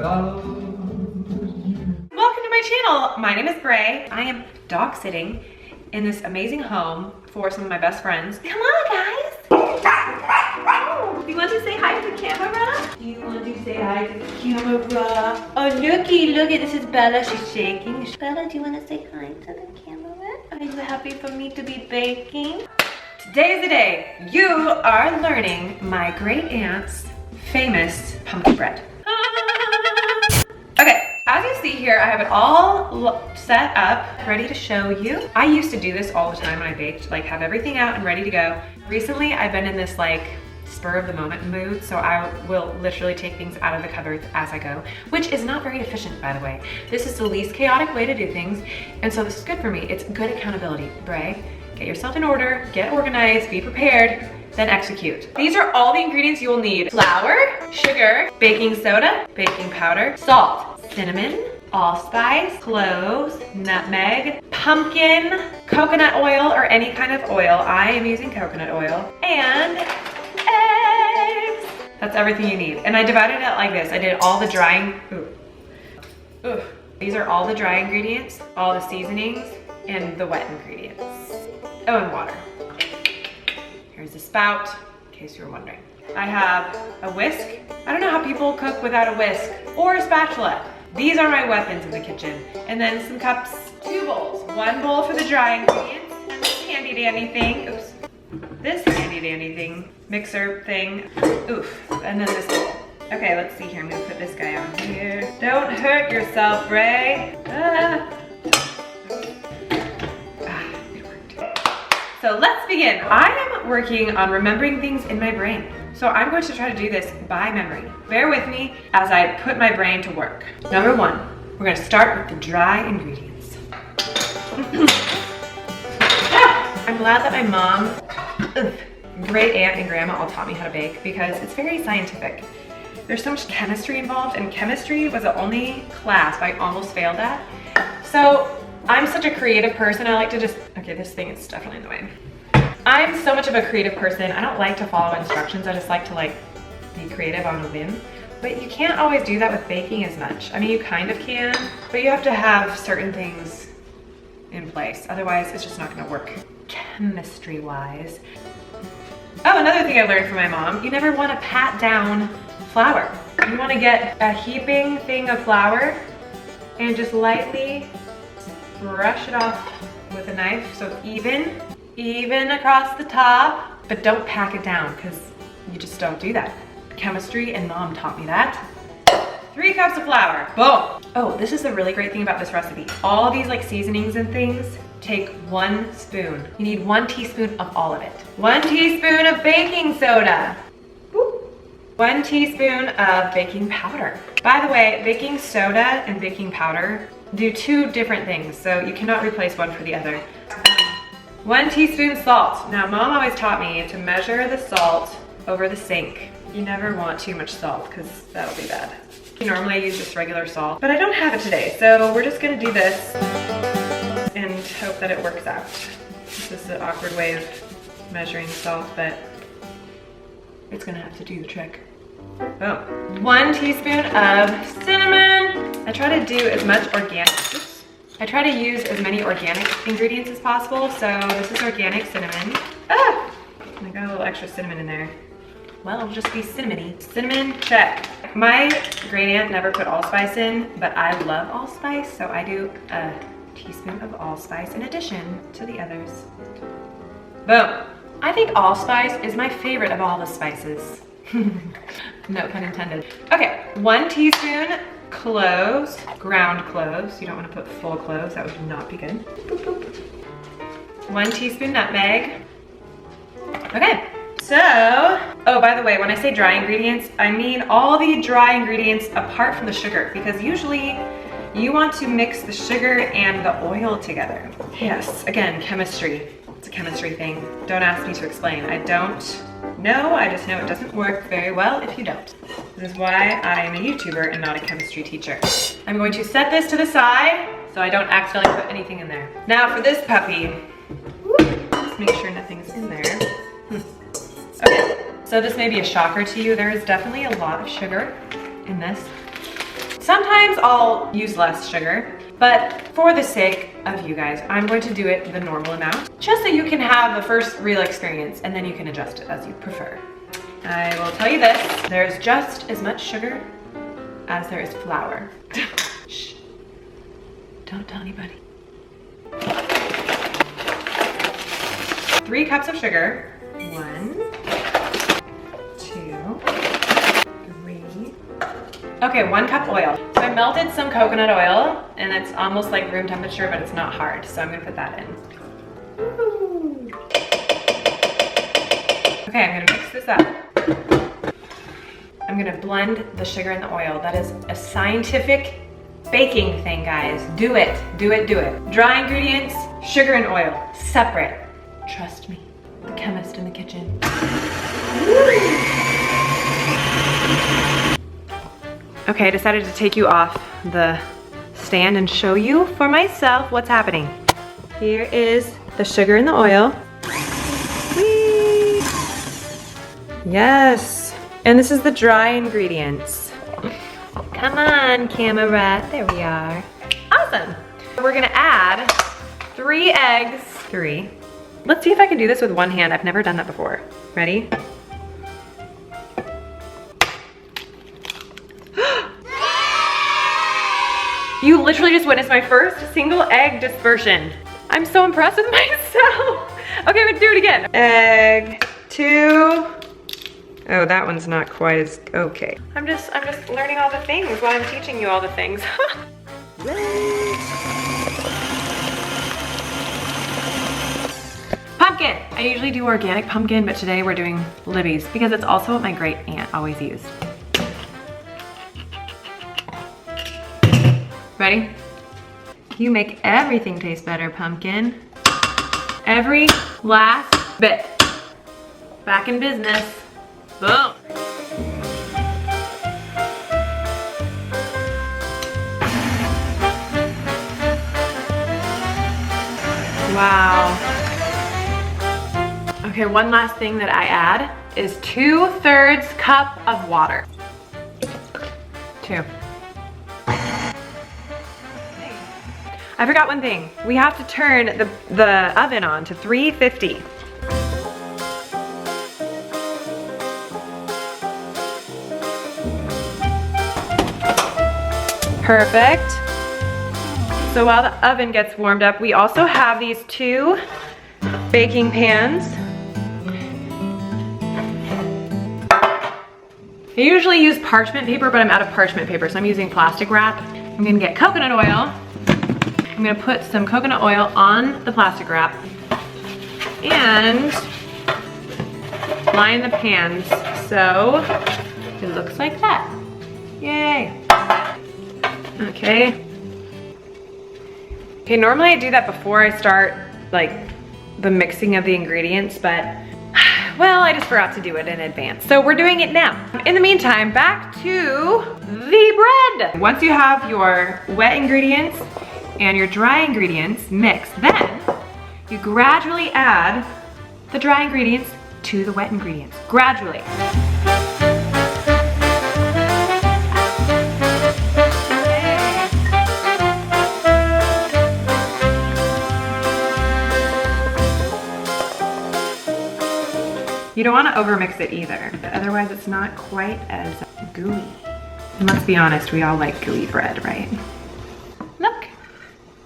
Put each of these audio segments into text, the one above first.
Welcome to my channel. My name is Brey. I am dog sitting in this amazing home for some of my best friends. Come on, guys. Oh, you want to say hi to the camera? You want to say hi to the camera? Oh, looky, look at this is Bella. She's shaking. Bella, do you want to say hi to the camera? Are you happy for me to be baking? Today is the day you are learning my great aunt's famous pumpkin bread. Okay, as you see here, I have it all set up, ready to show you. I used to do this all the time when I baked, like have everything out and ready to go. Recently, I've been in this like spur of the moment mood, so I will literally take things out of the cupboards as I go, which is not very efficient, by the way. This is the least chaotic way to do things, and so this is good for me. It's good accountability. Brey, get yourself in order, get organized, be prepared, then execute. These are all the ingredients you will need. Flour, sugar, baking soda, baking powder, salt, cinnamon, allspice, cloves, nutmeg, pumpkin, coconut oil or any kind of oil. I am using coconut oil, and eggs. That's everything you need. And I divided it like this. I did all the drying, These are all the dry ingredients, all the seasonings, and the wet ingredients. Oh, and water. Here's a spout, in case you were wondering. I have a whisk. I don't know how people cook without a whisk or a spatula. These are my weapons in the kitchen. And then some cups, 2 bowls. 1 bowl for the dry ingredients, and this handy dandy thing, this handy dandy thing, mixer thing, and then this bowl. Okay, let's see here, I'm gonna put this guy on here. Don't hurt yourself, Brey. So let's begin. I am working on remembering things in my brain. So I'm going to try to do this by memory. Bear with me as I put my brain to work. Number 1, we're gonna start with the dry ingredients. I'm glad that my mom, great aunt and grandma all taught me how to bake because it's very scientific. There's so much chemistry involved, and chemistry was the only class I almost failed at. So I'm such a creative person. I like to just, okay, this thing is definitely in the way. I'm so much of a creative person. I don't like to follow instructions. I just like to be creative on a whim. But you can't always do that with baking as much. I mean, you kind of can, but you have to have certain things in place. Otherwise, it's just not gonna work chemistry-wise. Oh, another thing I learned from my mom, you never wanna pat down flour. You wanna get a heaping thing of flour and just lightly brush it off with a knife so it's even across the top, but don't pack it down because you just don't do that. Chemistry and mom taught me that. 3 cups of flour, boom. Oh, this is the really great thing about this recipe. All these like seasonings and things, take 1 spoon. You need 1 teaspoon of all of it. 1 teaspoon of baking soda. 1 teaspoon of baking powder. By the way, baking soda and baking powder do 2 different things, so you cannot replace one for the other. 1 teaspoon salt. Now, mom always taught me to measure the salt over the sink. You never want too much salt because that'll be bad. Normally I use just regular salt, but I don't have it today, so we're just gonna do this and hope that it works out. This is an awkward way of measuring salt, but it's gonna have to do the trick. Boom. 1 teaspoon of cinnamon. I try to do as much I try to use as many organic ingredients as possible, so this is organic cinnamon. I got a little extra cinnamon in there. Well, it'll just be cinnamony. Cinnamon, check. My great aunt never put allspice in, but I love allspice, so I do a teaspoon of allspice in addition to the others. Boom. I think allspice is my favorite of all the spices. No pun intended. Okay, 1 teaspoon cloves, ground cloves. You don't want to put full cloves, that would not be good. Boop, boop. 1 teaspoon nutmeg. Okay, so, oh, by the way, when I say dry ingredients, I mean all the dry ingredients apart from the sugar, because usually you want to mix the sugar and the oil together. Yes, again, chemistry. It's a chemistry thing. Don't ask me to explain. I don't know, I just know it doesn't work very well if you don't. This is why I'm a YouTuber and not a chemistry teacher. I'm going to set this to the side so I don't accidentally put anything in there. Now for this puppy, just make sure nothing's in there. Okay, so this may be a shocker to you. There is definitely a lot of sugar in this. Sometimes I'll use less sugar, but for the sake of you guys, I'm going to do it the normal amount, just so you can have the first real experience and then you can adjust it as you prefer. I will tell you this, there's just as much sugar as there is flour. Shh, don't tell anybody. 3 cups of sugar. 1, 2, 3. Okay, 1 cup oil. So I melted some coconut oil and it's almost like room temperature, but it's not hard. So I'm gonna put that in. Woo. Okay, I'm gonna mix this up. I'm gonna blend the sugar and the oil. That is a scientific baking thing, guys. Do it, do it, do it. Dry ingredients, sugar and oil, separate. Trust me, the chemist in the kitchen. Okay, I decided to take you off the stand and show you for myself what's happening. Here is the sugar and the oil. Whee! Yes, and this is the dry ingredients. Come on, camera, there we are. Awesome. We're gonna add 3 eggs, 3. Let's see if I can do this with one hand. I've never done that before. Ready? You literally just witnessed my first single egg dispersion. I'm so impressed with myself. Okay, I'm gonna do it again. Egg, 2. Oh, that one's not quite as, okay. I'm just learning all the things while I'm teaching you all the things. Pumpkin. I usually do organic pumpkin, but today we're doing Libby's because it's also what my great aunt always used. Ready? You make everything taste better, pumpkin. Every last bit. Back in business. Boom. Wow. Okay, one last thing that I add is 2/3 cup of water. 2. I forgot one thing. We have to turn the oven on to 350. Perfect. So while the oven gets warmed up, we also have these 2 baking pans. I usually use parchment paper, but I'm out of parchment paper, so I'm using plastic wrap. I'm gonna get coconut oil. I'm gonna put some coconut oil on the plastic wrap and line the pans so it looks like that. Yay. Okay. Okay, normally I do that before I start like the mixing of the ingredients, but well, I just forgot to do it in advance. So we're doing it now. In the meantime, back to the bread. Once you have your wet ingredients and your dry ingredients mixed, then you gradually add the dry ingredients to the wet ingredients. Gradually. You don't want to overmix it either, otherwise it's not quite as gooey. And let's be honest, we all like gooey bread, right? Look,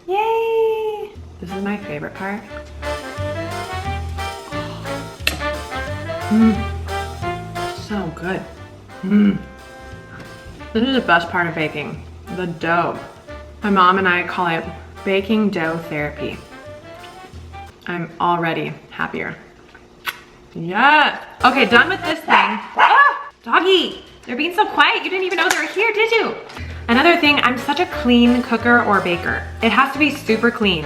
yay! This is my favorite part. So good. This is the best part of baking, the dough. My mom and I call it baking dough therapy. I'm already happier. Yes. Okay, done with this thing. Ah, doggy, they're being so quiet. You didn't even know they were here, did you? Another thing, I'm such a clean cooker or baker. It has to be super clean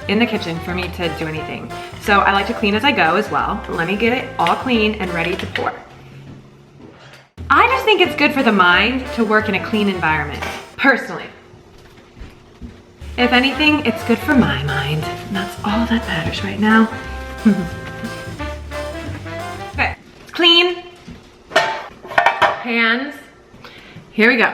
in the kitchen for me to do anything. So I like to clean as I go as well. Let me get it all clean and ready to pour. I just think it's good for the mind to work in a clean environment, personally. If anything, it's good for my mind. And that's all that matters right now. Okay, it's clean. Pans. Here we go.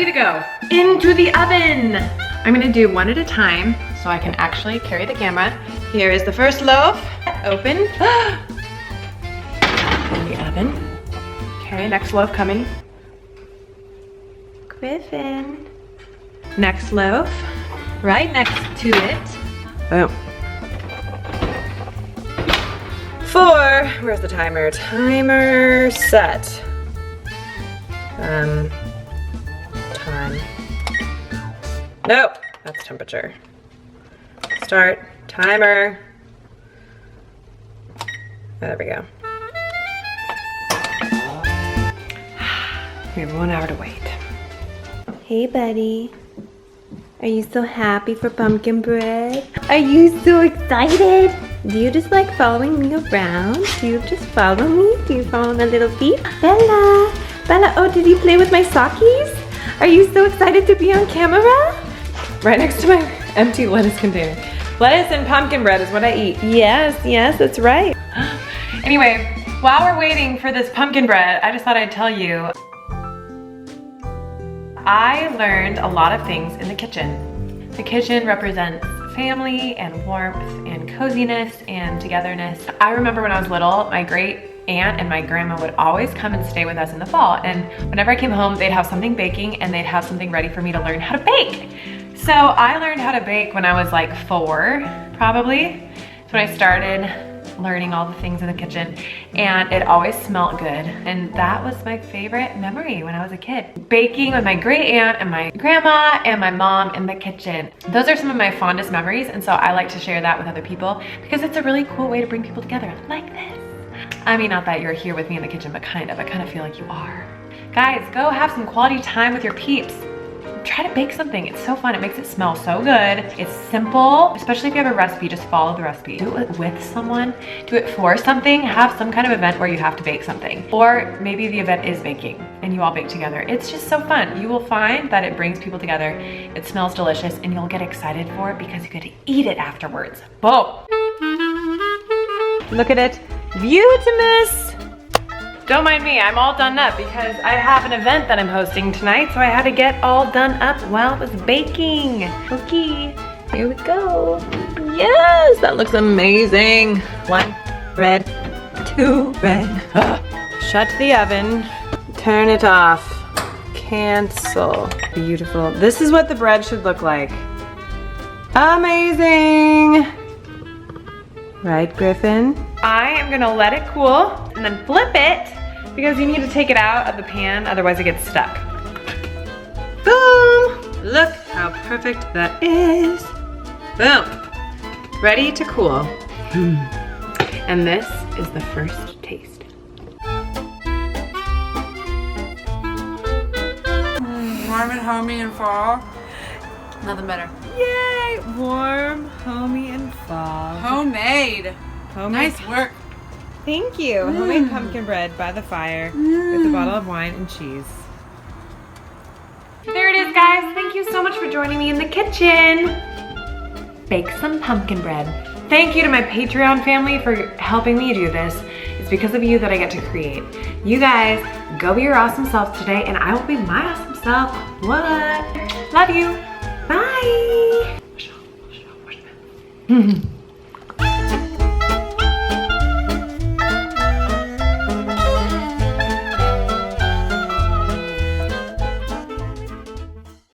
ready to go. Into the oven. I'm gonna do one at a time so I can actually carry the camera. Here is the first loaf. Open. In the oven. Okay, next loaf coming. Griffin. Next loaf, right next to it. Boom. 4, where's the timer? Timer set. Time. Nope, that's temperature. Start, timer. There we go. We have 1 hour to wait. Hey buddy, are you so happy for pumpkin bread? Are you so excited? Do you just like following me around? Do you just follow me? Do you follow my little feet? Bella, Bella, oh, did you play with my sockies? Are you so excited to be on camera? Right next to my empty lettuce container. Lettuce and pumpkin bread is what I eat. Yes, yes, that's right. Anyway, while we're waiting for this pumpkin bread, I just thought I'd tell you, I learned a lot of things in the kitchen. The kitchen represents family and warmth and coziness and togetherness. I remember when I was little, my great aunt and my grandma would always come and stay with us in the fall, and whenever I came home, they'd have something baking and they'd have something ready for me to learn how to bake. So I learned how to bake when I was like 4, probably. That's when I started learning all the things in the kitchen, and it always smelled good, and that was my favorite memory when I was a kid. Baking with my great aunt and my grandma and my mom in the kitchen. Those are some of my fondest memories, and so I like to share that with other people because it's a really cool way to bring people together like this. I mean, not that you're here with me in the kitchen, but kind of. I kind of feel like you are. Guys, go have some quality time with your peeps. Try to bake something. It's so fun. It makes it smell so good. It's simple, especially if you have a recipe, just follow the recipe. Do it with someone, do it for something, have some kind of event where you have to bake something. Or maybe the event is baking and you all bake together. It's just so fun. You will find that it brings people together. It smells delicious and you'll get excited for it because you get to eat it afterwards. Boom. Look at it. Beautimous. Don't mind me, I'm all done up because I have an event that I'm hosting tonight, so I had to get all done up while it was baking. Okay, here we go. Yes, that looks amazing. 1 red, 2 red. Shut the oven, turn it off, cancel. Beautiful. This is what the bread should look like. Amazing. Right, Griffin? I am gonna let it cool and then flip it because you need to take it out of the pan, otherwise it gets stuck. Boom! Look how perfect that is. Boom! Ready to cool. And this is the first taste. Warm and homey in fall. Nothing better. Yay! Warm, homey, and fall. Homemade. Nice work. Thank you. Homemade pumpkin bread by the fire with a bottle of wine and cheese. There it is, guys. Thank you so much for joining me in the kitchen. Bake some pumpkin bread. Thank you to my Patreon family for helping me do this. It's because of you that I get to create. You guys, go be your awesome selves today, and I will be my awesome self. What? Love you. Bye.